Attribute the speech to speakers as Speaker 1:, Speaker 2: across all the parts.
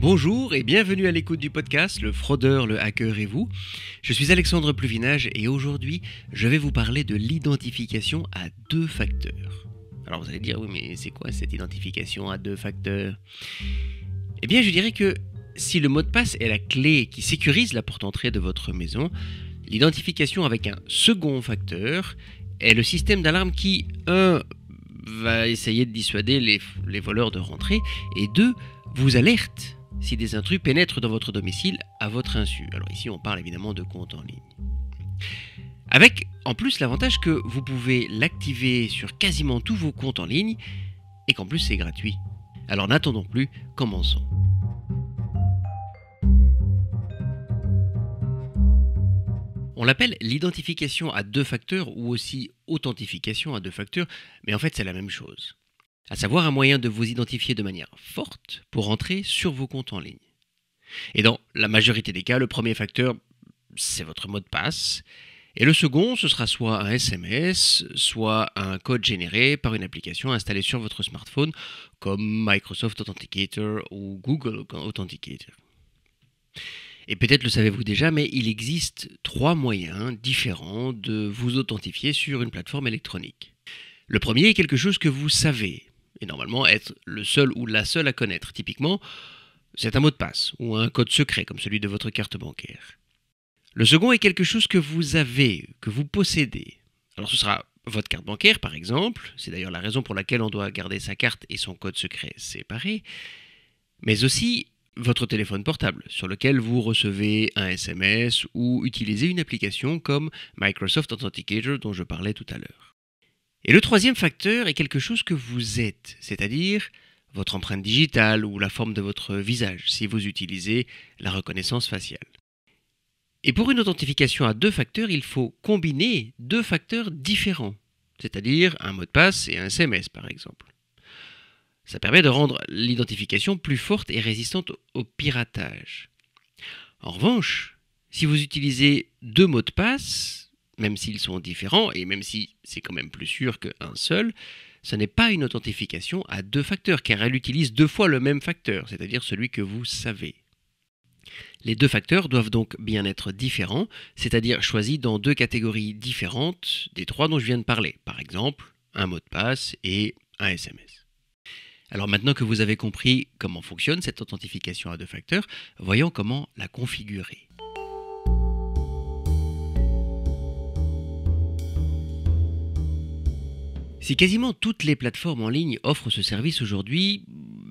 Speaker 1: Bonjour et bienvenue à l'écoute du podcast Le fraudeur, le hacker et vous. Je suis Alexandre Pluvinage et aujourd'hui je vais vous parler de l'identification à deux facteurs. Alors vous allez dire oui mais c'est quoi cette identification à deux facteurs? Eh bien je dirais que si le mot de passe est la clé qui sécurise la porte d'entrée de votre maison, l'identification avec un second facteur est le système d'alarme qui, 1, va essayer de dissuader les voleurs de rentrer et 2, vous alerte si des intrus pénètrent dans votre domicile à votre insu. Alors ici on parle évidemment de compte en ligne. Avec en plus l'avantage que vous pouvez l'activer sur quasiment tous vos comptes en ligne et qu'en plus c'est gratuit. Alors n'attendons plus, commençons. On l'appelle l'identification à deux facteurs ou aussi authentification à deux facteurs, mais en fait c'est la même chose. À savoir un moyen de vous identifier de manière forte pour entrer sur vos comptes en ligne. Et dans la majorité des cas, le premier facteur, c'est votre mot de passe, et le second, ce sera soit un SMS, soit un code généré par une application installée sur votre smartphone, comme Microsoft Authenticator ou Google Authenticator. Et peut-être le savez-vous déjà, mais il existe 3 moyens différents de vous authentifier sur une plateforme électronique. Le premier est quelque chose que vous savez, et normalement être le seul ou la seule à connaître. Typiquement, c'est un mot de passe ou un code secret comme celui de votre carte bancaire. Le second est quelque chose que vous avez, que vous possédez. Alors ce sera votre carte bancaire par exemple, c'est d'ailleurs la raison pour laquelle on doit garder sa carte et son code secret séparés, mais aussi votre téléphone portable sur lequel vous recevez un SMS ou utilisez une application comme Microsoft Authenticator dont je parlais tout à l'heure. Et le troisième facteur est quelque chose que vous êtes, c'est-à-dire votre empreinte digitale ou la forme de votre visage, si vous utilisez la reconnaissance faciale. Et pour une authentification à deux facteurs, il faut combiner deux facteurs différents, c'est-à-dire un mot de passe et un SMS par exemple. Ça permet de rendre l'identification plus forte et résistante au piratage. En revanche, si vous utilisez deux mots de passe, même s'ils sont différents, et même si c'est quand même plus sûr qu'un seul, ce n'est pas une authentification à deux facteurs, car elle utilise 2 fois le même facteur, c'est-à-dire celui que vous savez. Les deux facteurs doivent donc bien être différents, c'est-à-dire choisis dans 2 catégories différentes des 3 dont je viens de parler, par exemple, un mot de passe et un SMS. Alors maintenant que vous avez compris comment fonctionne cette authentification à deux facteurs, voyons comment la configurer. Si quasiment toutes les plateformes en ligne offrent ce service aujourd'hui,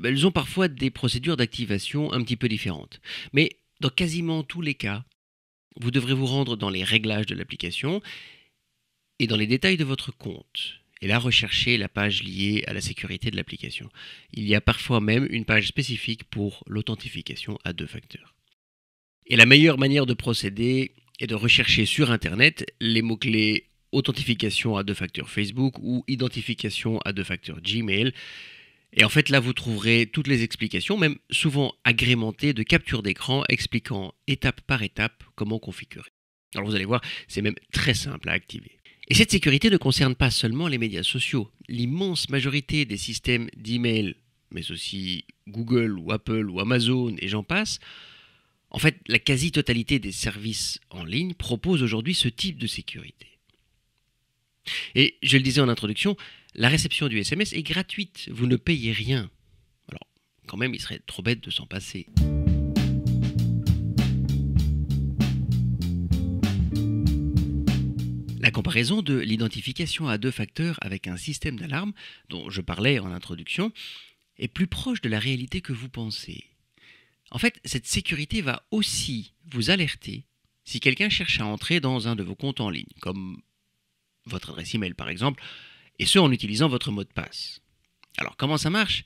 Speaker 1: elles ont parfois des procédures d'activation un petit peu différentes. Mais dans quasiment tous les cas, vous devrez vous rendre dans les réglages de l'application et dans les détails de votre compte. Et là, rechercher la page liée à la sécurité de l'application. Il y a parfois même une page spécifique pour l'authentification à deux facteurs. Et la meilleure manière de procéder est de rechercher sur Internet les mots-clés authentification à deux facteurs Facebook ou identification à deux facteurs Gmail. Et en fait, là, vous trouverez toutes les explications, même souvent agrémentées de captures d'écran expliquant étape par étape comment configurer. Alors vous allez voir, c'est même très simple à activer. Et cette sécurité ne concerne pas seulement les médias sociaux. L'immense majorité des systèmes d'email, mais aussi Google ou Apple ou Amazon et j'en passe, en fait, la quasi-totalité des services en ligne proposent aujourd'hui ce type de sécurité. Et je le disais en introduction, la réception du SMS est gratuite, vous ne payez rien. Alors, quand même, il serait trop bête de s'en passer. La comparaison de l'identification à deux facteurs avec un système d'alarme, dont je parlais en introduction, est plus proche de la réalité que vous pensez. En fait, cette sécurité va aussi vous alerter si quelqu'un cherche à entrer dans un de vos comptes en ligne, comme votre adresse email par exemple, et ce en utilisant votre mot de passe. Alors comment ça marche ?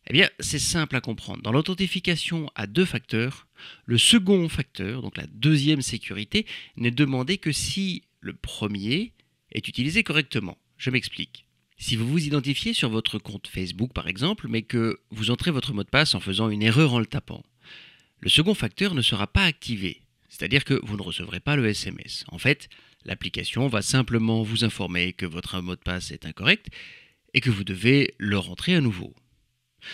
Speaker 1: Eh bien c'est simple à comprendre. Dans l'authentification à deux facteurs, le second facteur, donc la deuxième sécurité, n'est demandé que si le premier est utilisé correctement. Je m'explique. Si vous vous identifiez sur votre compte Facebook par exemple, mais que vous entrez votre mot de passe en faisant une erreur en le tapant, le second facteur ne sera pas activé, c'est-à-dire que vous ne recevrez pas le SMS. En fait, l'application va simplement vous informer que votre mot de passe est incorrect et que vous devez le rentrer à nouveau.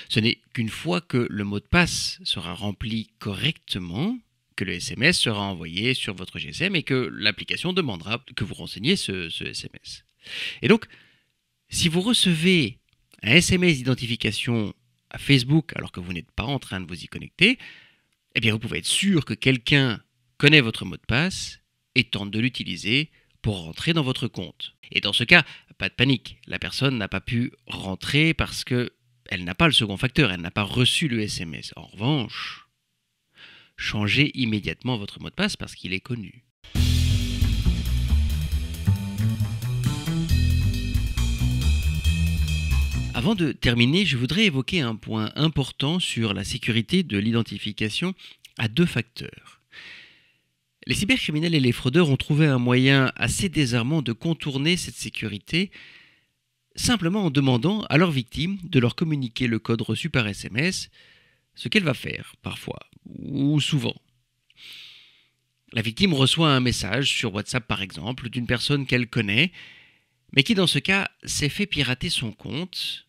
Speaker 1: Ce n'est qu'une fois que le mot de passe sera rempli correctement que le SMS sera envoyé sur votre GSM et que l'application demandera que vous renseigniez ce SMS. Et donc, si vous recevez un SMS d'identification à Facebook alors que vous n'êtes pas en train de vous y connecter, eh bien vous pouvez être sûr que quelqu'un connaît votre mot de passe et tente de l'utiliser pour rentrer dans votre compte. Et dans ce cas, pas de panique, la personne n'a pas pu rentrer parce qu'elle n'a pas le second facteur, elle n'a pas reçu le SMS. En revanche, changez immédiatement votre mot de passe parce qu'il est connu. Avant de terminer, je voudrais évoquer un point important sur la sécurité de l'identification à deux facteurs. Les cybercriminels et les fraudeurs ont trouvé un moyen assez désarmant de contourner cette sécurité simplement en demandant à leur victime de leur communiquer le code reçu par SMS, ce qu'elle va faire parfois ou souvent. La victime reçoit un message sur WhatsApp par exemple d'une personne qu'elle connaît, mais qui dans ce cas s'est fait pirater son compte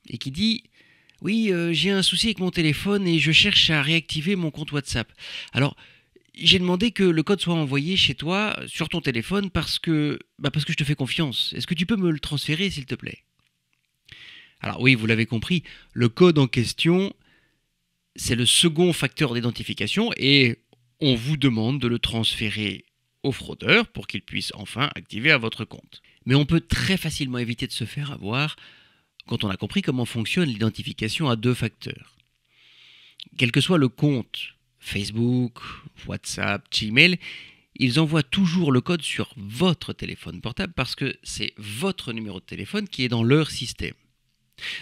Speaker 1: et qui dit « Oui, j'ai un souci avec mon téléphone et je cherche à réactiver mon compte WhatsApp. Alors, j'ai demandé que le code soit envoyé chez toi sur ton téléphone parce que je te fais confiance. Est-ce que tu peux me le transférer s'il te plaît ?» Alors oui, vous l'avez compris, le code en question, c'est le second facteur d'identification et on vous demande de le transférer au fraudeur pour qu'il puisse enfin activer à votre compte. Mais on peut très facilement éviter de se faire avoir quand on a compris comment fonctionne l'identification à deux facteurs. Quel que soit le compte, Facebook, WhatsApp, Gmail, ils envoient toujours le code sur votre téléphone portable parce que c'est votre numéro de téléphone qui est dans leur système.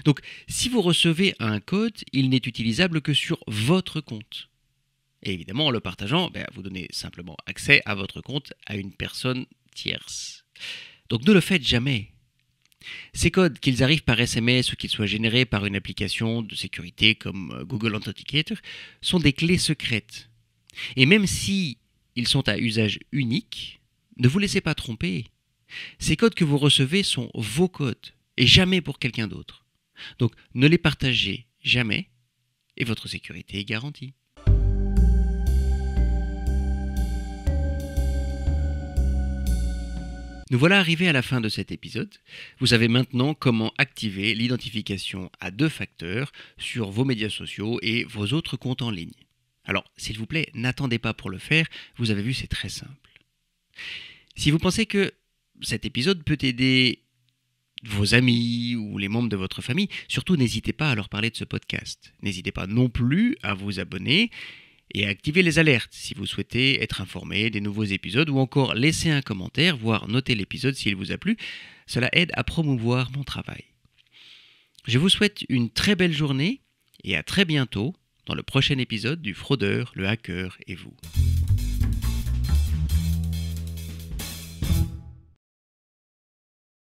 Speaker 1: Donc, si vous recevez un code, il n'est utilisable que sur votre compte. Et évidemment, en le partageant, vous donnez simplement accès à votre compte à une personne tierce. Donc, ne le faites jamais. Ces codes, qu'ils arrivent par SMS ou qu'ils soient générés par une application de sécurité comme Google Authenticator, sont des clés secrètes. Et même si ils sont à usage unique, ne vous laissez pas tromper. Ces codes que vous recevez sont vos codes et jamais pour quelqu'un d'autre. Donc ne les partagez jamais et votre sécurité est garantie. Nous voilà arrivés à la fin de cet épisode. Vous savez maintenant comment activer l'identification à deux facteurs sur vos médias sociaux et vos autres comptes en ligne. Alors, s'il vous plaît, n'attendez pas pour le faire, vous avez vu, c'est très simple. Si vous pensez que cet épisode peut aider vos amis ou les membres de votre famille, surtout n'hésitez pas à leur parler de ce podcast. N'hésitez pas non plus à vous abonner et à activer les alertes si vous souhaitez être informé des nouveaux épisodes ou encore laisser un commentaire, voire noter l'épisode s'il vous a plu. Cela aide à promouvoir mon travail. Je vous souhaite une très belle journée et à très bientôt dans le prochain épisode du Fraudeur, le hacker et vous.